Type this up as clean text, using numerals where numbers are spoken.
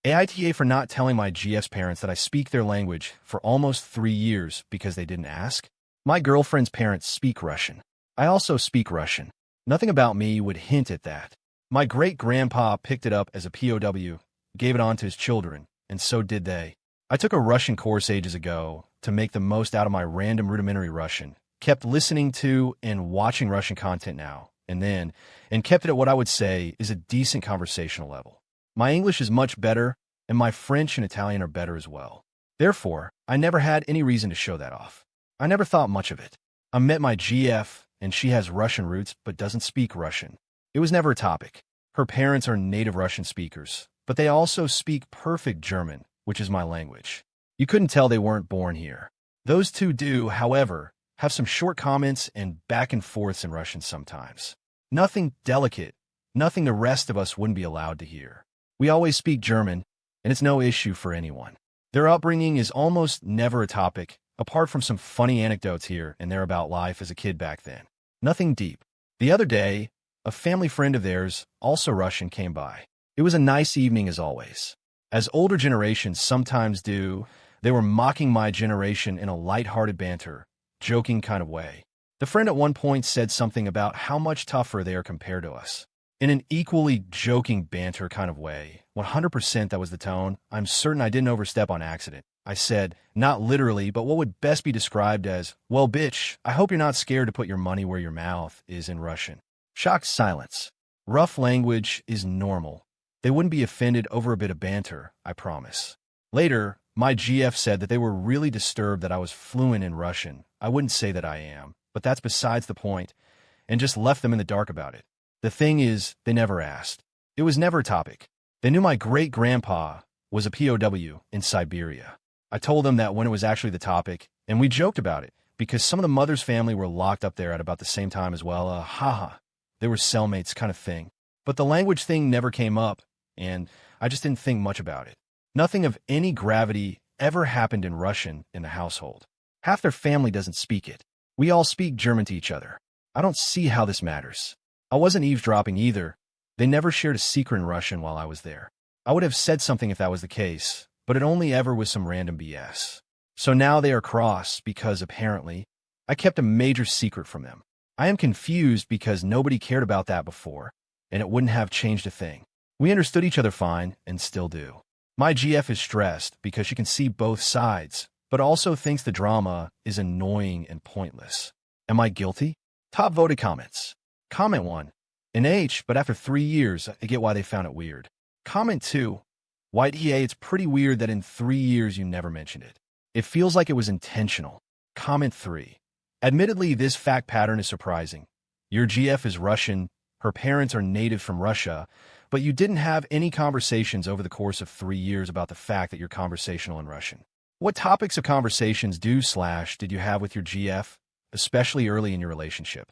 Aita for not telling my GF's parents that I speak their language for almost 3 years because they didn't ask. My girlfriend's parents speak Russian. I also speak Russian. Nothing about me would hint at that. My great-grandpa picked it up as a POW, gave it on to his children, and so did they. I took a Russian course ages ago to make the most out of my random rudimentary Russian, kept listening to and watching Russian content now and then, and kept it at what I would say is a decent conversational level. My English is much better, and my French and Italian are better as well. Therefore, I never had any reason to show that off. I never thought much of it. I met my GF, and she has Russian roots but doesn't speak Russian. It was never a topic. Her parents are native Russian speakers, but they also speak perfect German, which is my language. You couldn't tell they weren't born here. Those two do, however, have some short comments and back and forths in Russian sometimes. Nothing delicate, nothing the rest of us wouldn't be allowed to hear. We always speak German, and it's no issue for anyone. Their upbringing is almost never a topic, apart from some funny anecdotes here and there about life as a kid back then. Nothing deep. The other day, a family friend of theirs, also Russian, came by. It was a nice evening as always. As older generations sometimes do, they were mocking my generation in a light-hearted banter, joking kind of way. The friend at one point said something about how much tougher they are compared to us. In an equally joking banter kind of way, 100% that was the tone. I'm certain I didn't overstep on accident. I said, not literally, but what would best be described as, well, bitch, I hope you're not scared to put your money where your mouth is in Russian. Shocked silence. Rough language is normal. They wouldn't be offended over a bit of banter, I promise. Later, my GF said that they were really disturbed that I was fluent in Russian. I wouldn't say that I am, but that's besides the point, and just left them in the dark about it. The thing is, they never asked. It was never a topic. They knew my great-grandpa was a POW in Siberia. I told them that when it was actually the topic, and we joked about it, because some of the mother's family were locked up there at about the same time as well. Haha. They were cellmates kind of thing. But the language thing never came up, and I just didn't think much about it. Nothing of any gravity ever happened in Russian in the household. Half their family doesn't speak it. We all speak German to each other. I don't see how this matters. I wasn't eavesdropping either. They never shared a secret in Russian while I was there. I would have said something if that was the case, but it only ever was some random BS. So now they are cross because, apparently, I kept a major secret from them. I am confused because nobody cared about that before, and it wouldn't have changed a thing. We understood each other fine, and still do. My GF is stressed because she can see both sides, but also thinks the drama is annoying and pointless. Am I guilty? Top voted comments. Comment 1. In H, but after 3 years, I get why they found it weird. Comment 2. White EA, it's pretty weird that in 3 years you never mentioned it. It feels like it was intentional. Comment 3. Admittedly, this fact pattern is surprising. Your GF is Russian, her parents are native from Russia, but you didn't have any conversations over the course of 3 years about the fact that you're conversational in Russian. What topics of conversations did you have with your GF, especially early in your relationship?